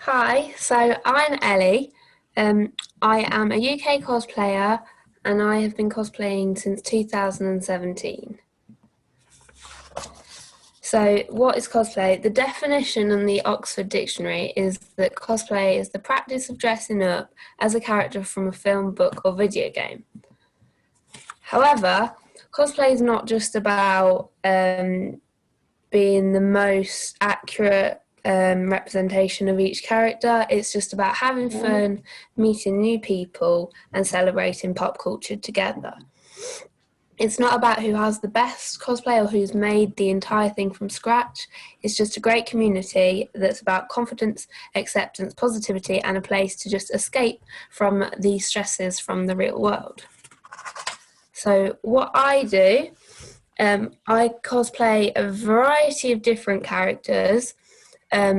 Hi, so I'm Ellie. I am a UK cosplayer and I have been cosplaying since 2017. So, what is cosplay? The definition in the Oxford Dictionary is that cosplay is the practice of dressing up as a character from a film, book, or video game. However, cosplay is not just about being the most accurate representation of each character. It's just about having fun, meeting new people, and celebrating pop culture together. It's not about who has the best cosplay or who's made the entire thing from scratch. It's just a great community that's about confidence, acceptance, positivity, and a place to just escape from the stresses from the real world. So what I do, I cosplay a variety of different characters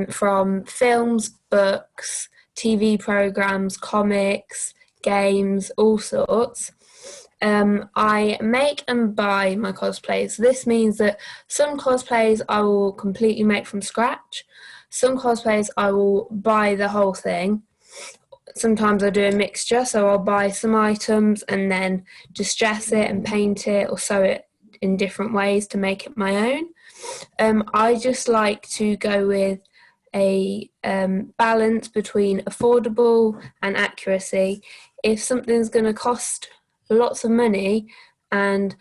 from films, books, TV programs, comics, games, all sorts. I make and buy my cosplays. This means that some cosplays I will completely make from scratch. Some cosplays I will buy the whole thing. Sometimes I do a mixture, so I'll buy some items and then just dress it and paint it or sew it in different ways to make it my own. I just like to go with a balance between affordable and accuracy. If something's going to cost lots of money and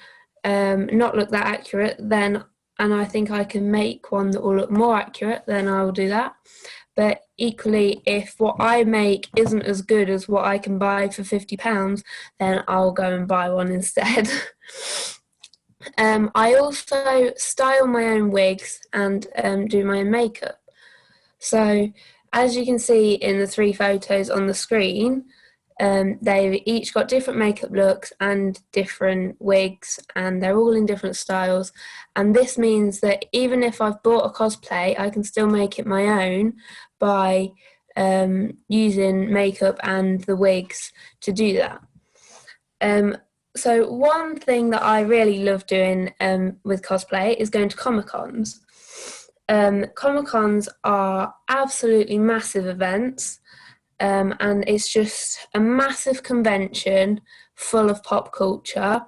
not look that accurate, then and I think I can make one that will look more accurate, then I will do that. But equally, if what I make isn't as good as what I can buy for £50, then I'll go and buy one instead. I also style my own wigs and do my own makeup. So, as you can see in the 3 photos on the screen, they've each got different makeup looks and different wigs, and they're all in different styles. And this means that even if I've bought a cosplay, I can still make it my own by using makeup and the wigs to do that. So one thing that I really love doing with cosplay is going to Comic-Cons. Comic-Cons are absolutely massive events, and it's just a massive convention full of pop culture,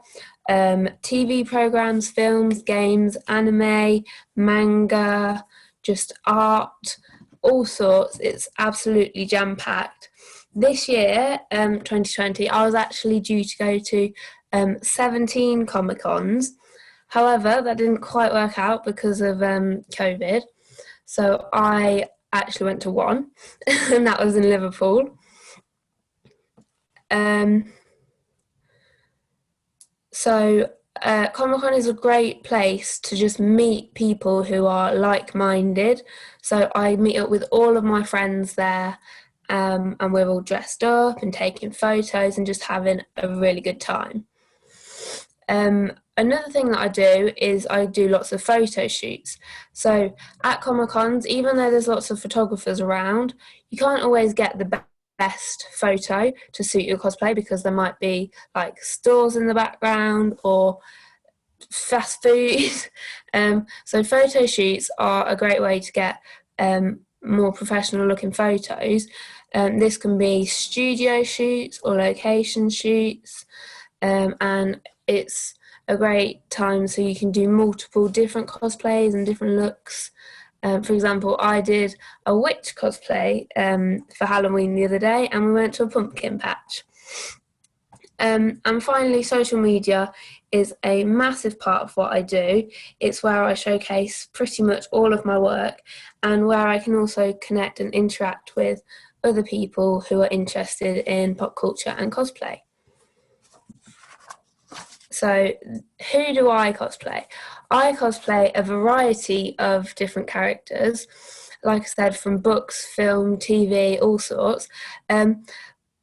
TV programs, films, games, anime, manga, just art, all sorts. It's absolutely jam-packed. This year, 2020, I was actually due to go to 17 Comic-Cons. However, that didn't quite work out because of COVID. So I actually went to one, and that was in Liverpool. Comic-Con is a great place to just meet people who are like-minded. So I meet up with all of my friends there, and we're all dressed up and taking photos and just having a really good time. Another thing that I do is I do lots of photo shoots. So at Comic-Cons, even though there's lots of photographers around, you can't always get the best photo to suit your cosplay because there might be like stores in the background or fast food. So photo shoots are a great way to get more professional looking photos. This can be studio shoots or location shoots, and it's a great time so you can do multiple different cosplays and different looks. For example, I did a witch cosplay for Halloween the other day, and we went to a pumpkin patch. And finally, social media is a massive part of what I do. It's where I showcase pretty much all of my work and where I can also connect and interact with other people who are interested in pop culture and cosplay. So, who do I cosplay? I cosplay a variety of different characters, like I said, from books, film, TV, all sorts.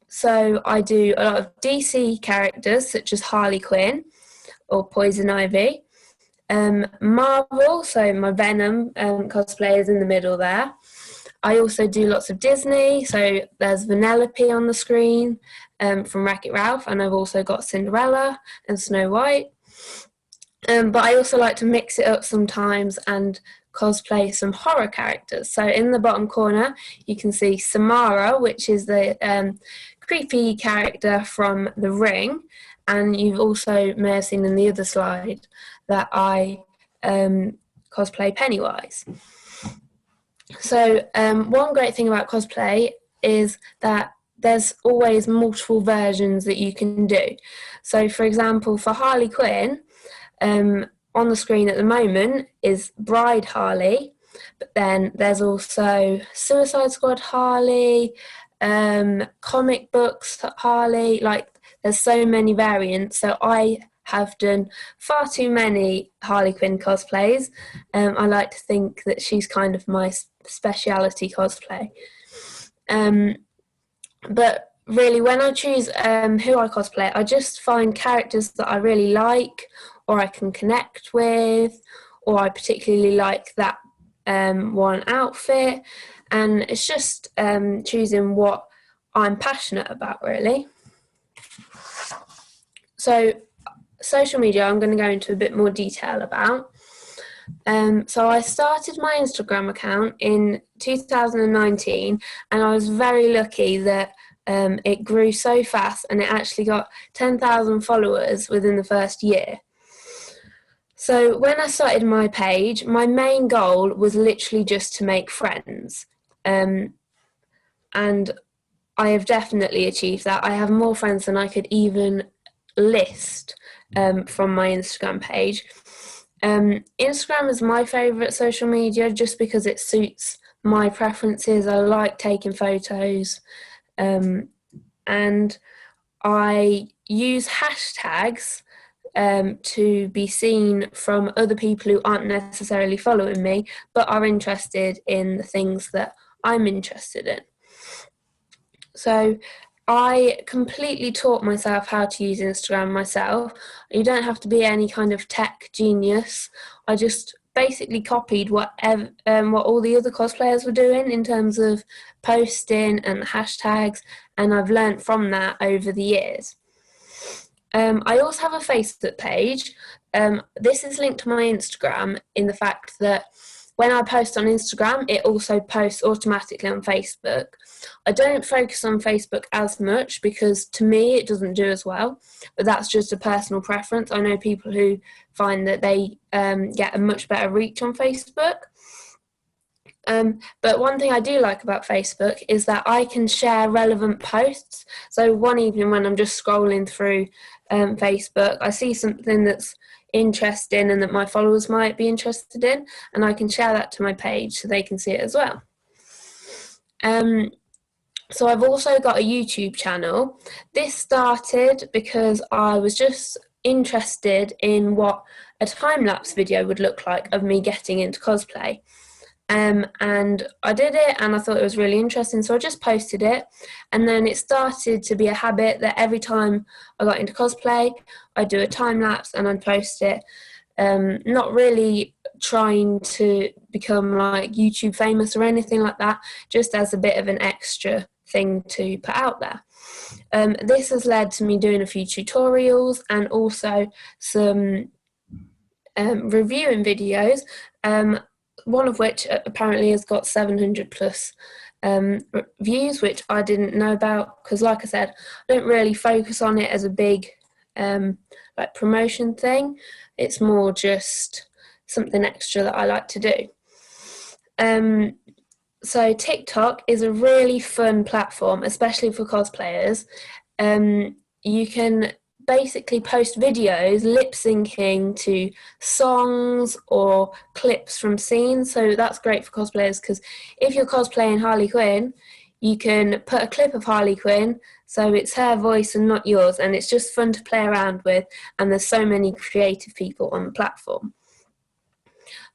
So I do a lot of DC characters such as Harley Quinn or Poison Ivy. Marvel, so my Venom cosplay is in the middle there. I also do lots of Disney, so there's Vanellope on the screen from Wreck-It Ralph, and I've also got Cinderella and Snow White. But I also like to mix it up sometimes and cosplay some horror characters. So in the bottom corner, you can see Samara, which is the creepy character from The Ring. And you've also may have seen in the other slide that I cosplay Pennywise. So one great thing about cosplay is that there's always multiple versions that you can do. So for example, for Harley Quinn, on the screen at the moment is Bride Harley, but then there's also Suicide Squad Harley, comic books Harley, like there's so many variants. So I have done far too many Harley Quinn cosplays. I like to think that she's kind of my speciality cosplay. But really, when I choose who I cosplay, I just find characters that I really like, or I can connect with, or I particularly like that one outfit. And it's just choosing what I'm passionate about, really. So social media, I'm going to go into a bit more detail about. So I started my Instagram account in 2019, and I was very lucky that it grew so fast, and it actually got 10,000 followers within the first year. So when I started my page, my main goal was literally just to make friends. And I have definitely achieved that. I have more friends than I could even list from my Instagram page. Instagram is my favourite social media just because it suits my preferences. I like taking photos, and I use hashtags to be seen from other people who aren't necessarily following me but are interested in the things that I'm interested in. So I completely taught myself how to use Instagram myself. You don't have to be any kind of tech genius. I just basically copied what all the other cosplayers were doing in terms of posting and hashtags, and I've learnt from that over the years. I also have a Facebook page. This is linked to my Instagram in the fact that when I post on Instagram, it also posts automatically on Facebook. I don't focus on Facebook as much because to me it doesn't do as well, but that's just a personal preference. I know people who find that they get a much better reach on Facebook. But one thing I do like about Facebook is that I can share relevant posts. So one evening when I'm just scrolling through Facebook, I see something that's interesting and that my followers might be interested in, and I can share that to my page so they can see it as well. So I've also got a YouTube channel. This started because I was just interested in what a time-lapse video would look like of me getting into cosplay. And I did it and I thought it was really interesting, so I just posted it, and then it started to be a habit that every time I got into cosplay I'd do a time lapse and I'd post it, not really trying to become like YouTube famous or anything like that, just as a bit of an extra thing to put out there. This has led to me doing a few tutorials and also some reviewing videos, one of which apparently has got 700 plus views, which I didn't know about because, like I said, I don't really focus on it as a big like promotion thing. It's more just something extra that I like to do. So TikTok is a really fun platform, especially for cosplayers. You can basically post videos lip syncing to songs or clips from scenes, so that's great for cosplayers because if you're cosplaying Harley Quinn, you can put a clip of Harley Quinn so it's her voice and not yours, and it's just fun to play around with, and there's so many creative people on the platform.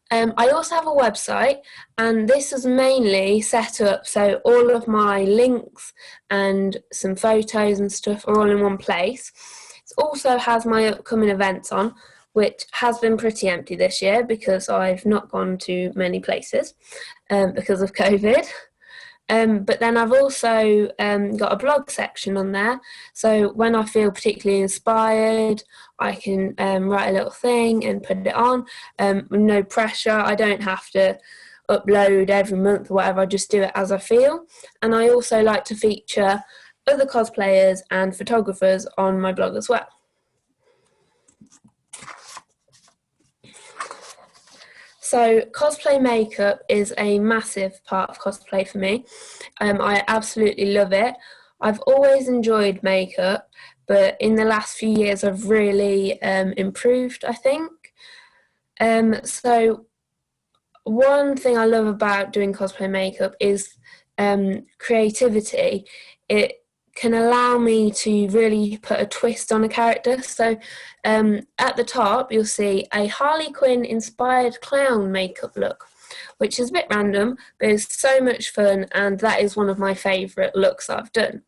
I also have a website, and this is mainly set up so all of my links and some photos and stuff are all in one place. It also has my upcoming events on, which has been pretty empty this year because I've not gone to many places because of COVID. But then I've also got a blog section on there. So when I feel particularly inspired, I can write a little thing and put it on. With no pressure. I don't have to upload every month or whatever. I just do it as I feel. And I also like to feature other cosplayers and photographers on my blog as well. So cosplay makeup is a massive part of cosplay for me. I absolutely love it. I've always enjoyed makeup, but in the last few years I've really improved, I think. So one thing I love about doing cosplay makeup is creativity. It can allow me to really put a twist on a character. So at the top you'll see a Harley Quinn inspired clown makeup look, which is a bit random, but it's so much fun, and that is one of my favourite looks I've done.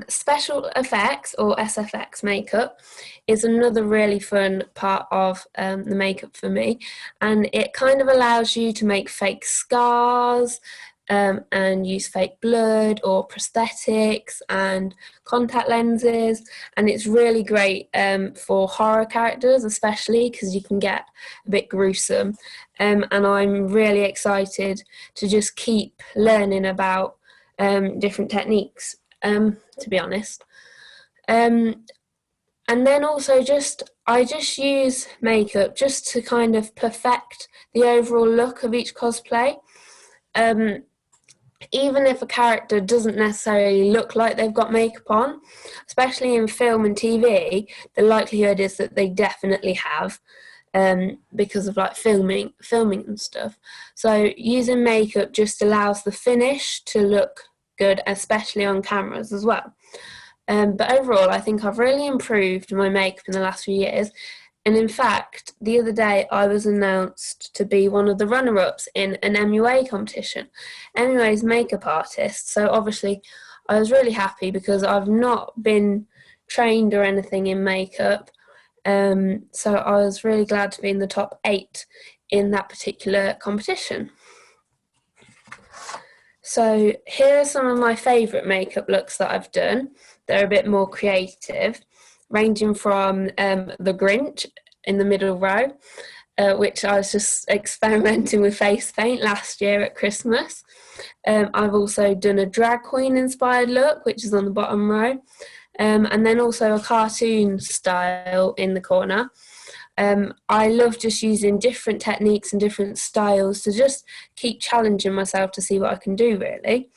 Special effects or SFX makeup is another really fun part of the makeup for me, and it kind of allows you to make fake scars and use fake blood or prosthetics and contact lenses, and it's really great for horror characters especially, because you can get a bit gruesome, and I'm really excited to just keep learning about different techniques, to be honest. And then also I just use makeup just to kind of perfect the overall look of each cosplay. Even if a character doesn't necessarily look like they've got makeup on, especially in film and TV, the likelihood is that they definitely have, because of like filming and stuff. So using makeup just allows the finish to look good, especially on cameras as well. But overall, I think I've really improved my makeup in the last few years. And in fact, the other day I was announced to be one of the runner-ups in an MUA competition. MUA is makeup artist, so obviously I was really happy because I've not been trained or anything in makeup. So I was really glad to be in the top 8 in that particular competition. So here are some of my favourite makeup looks that I've done. They're a bit more creative, ranging from the Grinch in the middle row, which I was just experimenting with face paint last year at Christmas. I've also done a drag queen inspired look, which is on the bottom row, and then also a cartoon style in the corner. I love just using different techniques and different styles to just keep challenging myself to see what I can do, really.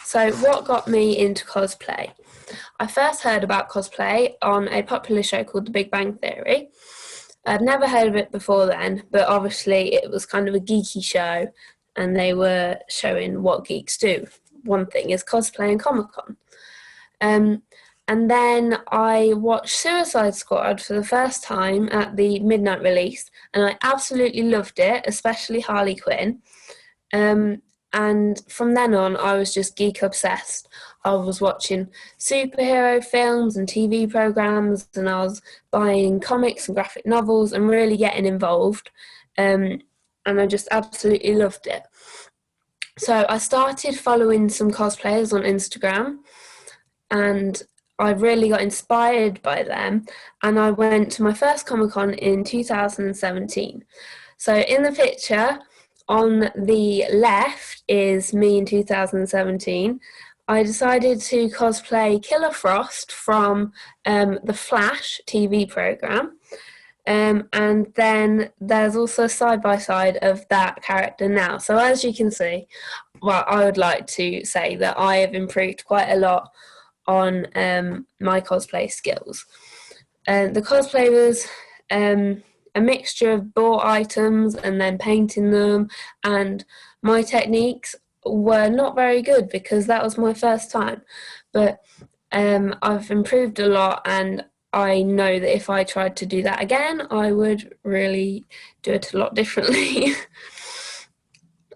So what got me into cosplay? I first heard about cosplay on a popular show called The Big Bang Theory. I'd never heard of it before then, but obviously it was kind of a geeky show and they were showing what geeks do. One thing is cosplay and Comic-Con. And then I watched Suicide Squad for the first time at the midnight release, and I absolutely loved it, especially Harley Quinn. And from then on, I was just geek obsessed. I was watching superhero films and TV programs, and I was buying comics and graphic novels and really getting involved. And I just absolutely loved it. So I started following some cosplayers on Instagram, and I really got inspired by them, and I went to my first Comic-Con in 2017. So in the picture on the left is me in 2017. I decided to cosplay Killer Frost from the Flash TV program. And then there's also a side-by-side of that character now. So as you can see, well, I would like to say that I have improved quite a lot on my cosplay skills. The cosplay was a mixture of bought items and then painting them, and my techniques were not very good because that was my first time, but I've improved a lot, and I know that if I tried to do that again I would really do it a lot differently.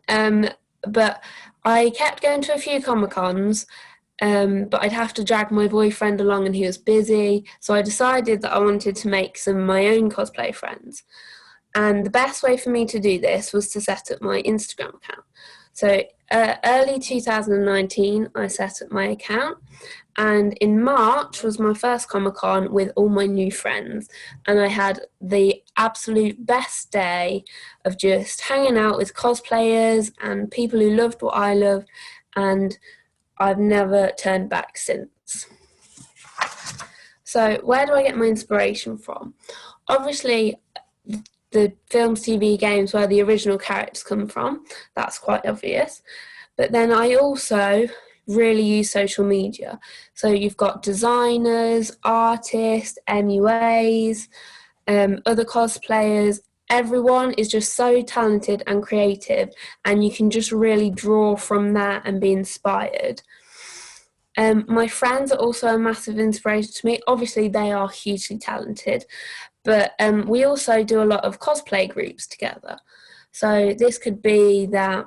But I kept going to a few Comic-Cons, but I'd have to drag my boyfriend along and he was busy, so I decided that I wanted to make some of my own cosplay friends. And the best way for me to do this was to set up my Instagram account. So early 2019, I set up my account. And in March was my first Comic-Con with all my new friends. And I had the absolute best day of just hanging out with cosplayers and people who loved what I love. And I've never turned back since. So where do I get my inspiration from? Obviously, the films, TV, games where the original characters come from. That's quite obvious. But then I also really use social media. So you've got designers, artists, MUAs, other cosplayers. Everyone is just so talented and creative, and you can just really draw from that and be inspired. My friends are also a massive inspiration to me. Obviously, they are hugely talented, but we also do a lot of cosplay groups together. So this could be that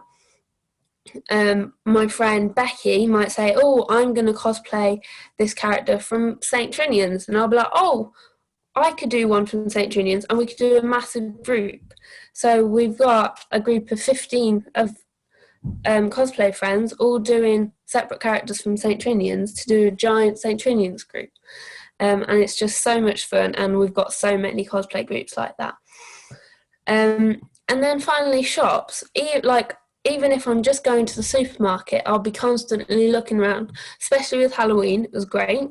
my friend Becky might say, oh, I'm going to cosplay this character from St. Trinian's. And I'll be like, oh, I could do one from St. Trinian's, and we could do a massive group. So we've got a group of 15 of cosplay friends all doing separate characters from St. Trinian's to do a giant St. Trinian's group. And it's just so much fun, and we've got so many cosplay groups like that. And then finally, shops. Even if I'm just going to the supermarket, I'll be constantly looking around, especially with Halloween. It was great.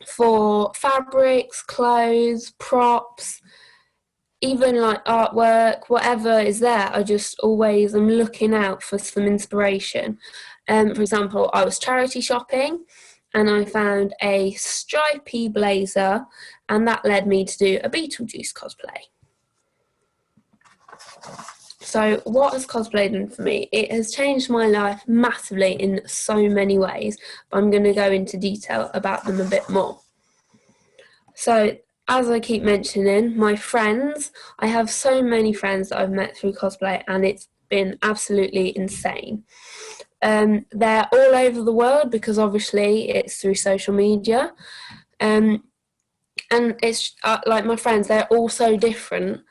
For fabrics, clothes, props, even like artwork, whatever is there, I just always am looking out for some inspiration. For example, I was charity shopping and I found a stripy blazer, and that led me to do a Beetlejuice cosplay. So what has cosplay done for me? It has changed my life massively in so many ways, but I'm going to go into detail about them a bit more. So as I keep mentioning, my friends, I have so many friends that I've met through cosplay, and it's been absolutely insane. They're all over the world because obviously it's through social media. And it's like my friends, they're all so different,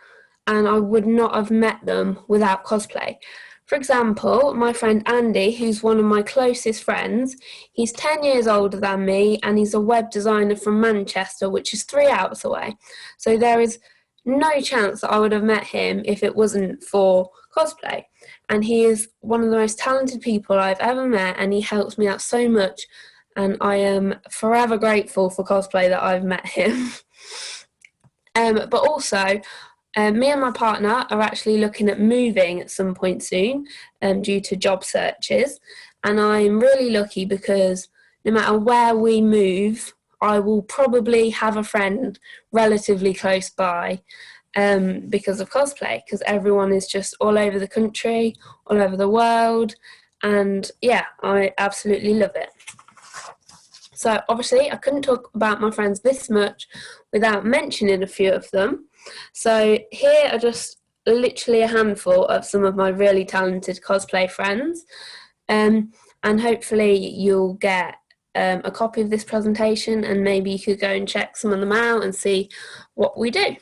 and I would not have met them without cosplay. For example, my friend Andy, who's one of my closest friends, he's 10 years older than me, and he's a web designer from Manchester, which is 3 hours away. So there is no chance that I would have met him if it wasn't for cosplay. And he is one of the most talented people I've ever met, and he helps me out so much. And I am forever grateful for cosplay that I've met him. But also, me and my partner are actually looking at moving at some point soon due to job searches. And I'm really lucky because no matter where we move, I will probably have a friend relatively close by because of cosplay, because everyone is just all over the country, all over the world. And yeah, I absolutely love it. So obviously I couldn't talk about my friends this much without mentioning a few of them. So here are just literally a handful of some of my really talented cosplay friends. And hopefully you'll get a copy of this presentation, and maybe you could go and check some of them out and see what we do.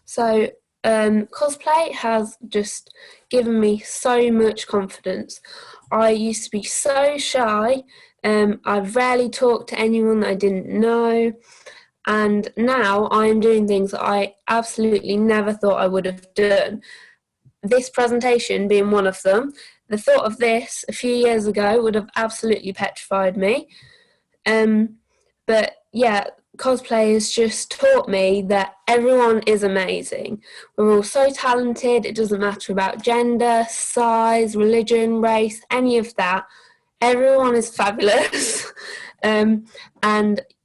So cosplay has just given me so much confidence. I used to be so shy. I rarely talked to anyone that I didn't know. And now I'm doing things that I absolutely never thought I would have done. This presentation being one of them. The thought of this a few years ago would have absolutely petrified me. But yeah, cosplay has just taught me that everyone is amazing. We're all so talented. It doesn't matter about gender, size, religion, race, any of that. Everyone is fabulous. And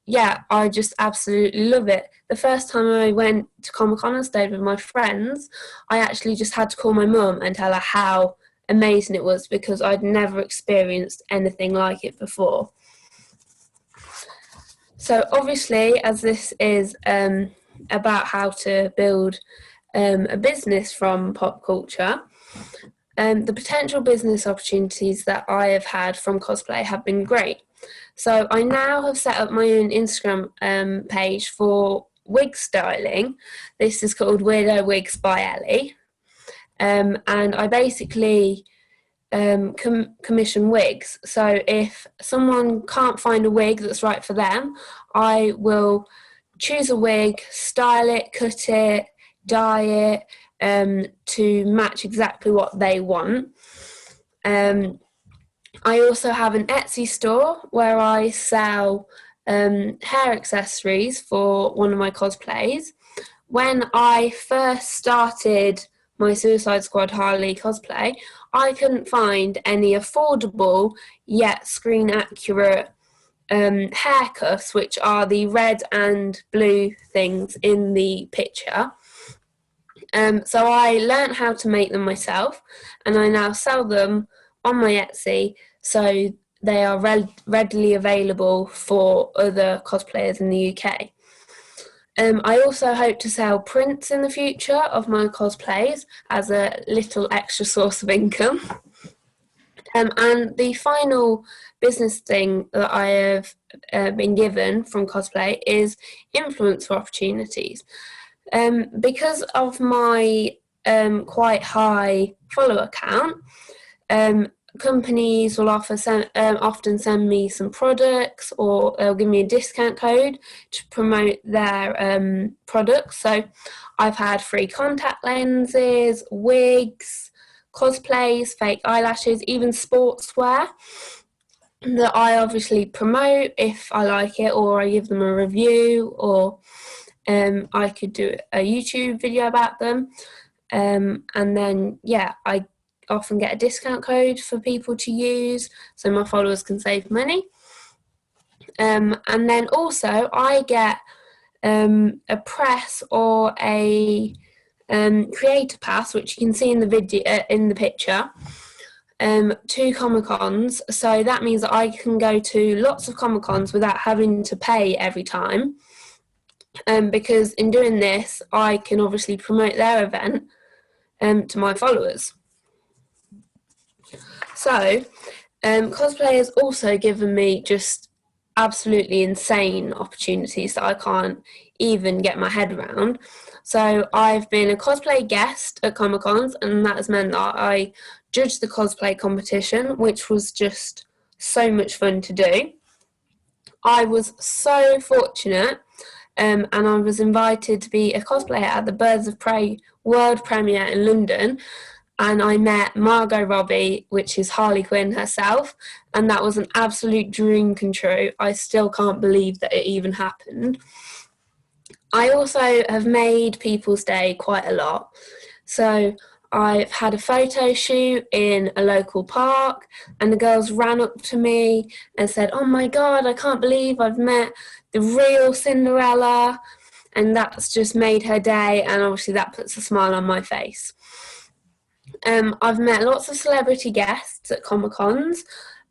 yeah, I just absolutely love it. The first time I went to Comic-Con and stayed with my friends, I actually just had to call my mum and tell her how amazing it was, because I'd never experienced anything like it before. So obviously, as this is about how to build a business from pop culture, the potential business opportunities that I have had from cosplay have been great. So I now have set up my own Instagram page for wig styling. This is called Weirdo Wigs by Ellie. And I basically commission wigs. So if someone can't find a wig that's right for them, I will choose a wig, style it, cut it, dye it to match exactly what they want. I also have an Etsy store where I sell hair accessories for one of my cosplays. When I first started my Suicide Squad Harley cosplay, I couldn't find any affordable yet screen accurate haircuffs, which are the red and blue things in the picture. So I learned how to make them myself, and I now sell them on my Etsy, so they are readily available for other cosplayers in the UK. I also hope to sell prints in the future of my cosplays as a little extra source of income. And the final business thing that I have been given from cosplay is influencer opportunities. Because of my quite high follower count, companies will often send me some products, or they'll give me a discount code to promote their products. So I've had free contact lenses, wigs, cosplays, fake eyelashes, even sportswear that I obviously promote if I like it, or I give them a review, or I could do a YouTube video about them. And then, I often get a discount code for people to use so my followers can save money. And then also I get a press or a creator pass, which you can see in the video in the picture, to Comic-Cons. So that means that I can go to lots of Comic-Cons without having to pay every time. Because in doing this, I can obviously promote their event to my followers. So, cosplay has also given me just absolutely insane opportunities that I can't even get my head around. So I've been a cosplay guest at Comic-Cons, and that has meant that I judged the cosplay competition, which was just so much fun to do. I was so fortunate, and I was invited to be a cosplayer at the Birds of Prey world premiere in London, and I met Margot Robbie, which is Harley Quinn herself, and that was an absolute dream come true. I still can't believe that it even happened. I also have made people's day quite a lot. So I've had a photo shoot in a local park, and the girls ran up to me and said, "Oh my God, I can't believe I've met the real Cinderella." And that's just made her day, and obviously that puts a smile on my face. I've met lots of celebrity guests at Comic-Cons.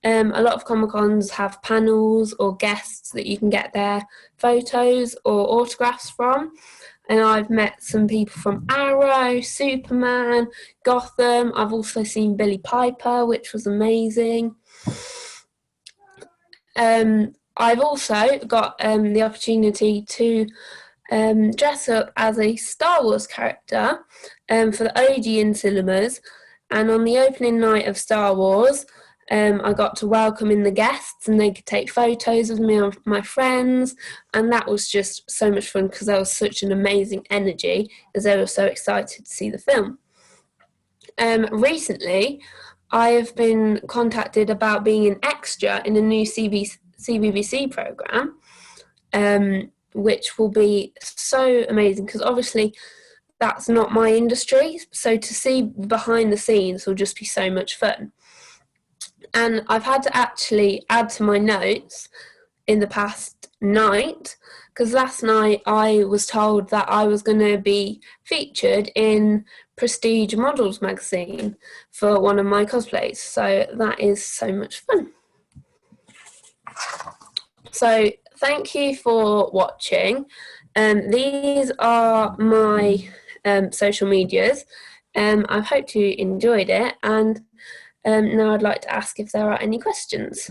A lot of Comic-Cons have panels or guests that you can get their photos or autographs from. And I've met some people from Arrow, Superman, Gotham. I've also seen Billie Piper, which was amazing. I've also got the opportunity to dress up as a Star Wars character for the Odeon cinemas, and on the opening night of Star Wars, I got to welcome in the guests, and they could take photos of me and my friends, and that was just so much fun because there was such an amazing energy as they were so excited to see the film. Recently, I have been contacted about being an extra in a new CBBC programme, which will be so amazing because obviously that's not my industry, so to see behind the scenes will just be so much fun. And I've had to actually add to my notes in the past night, because last night I was told that I was going to be featured in Prestige Models magazine for one of my cosplays, so that is so much fun. So thank you for watching. These are my social medias. I hope you enjoyed it, and now I'd like to ask if there are any questions.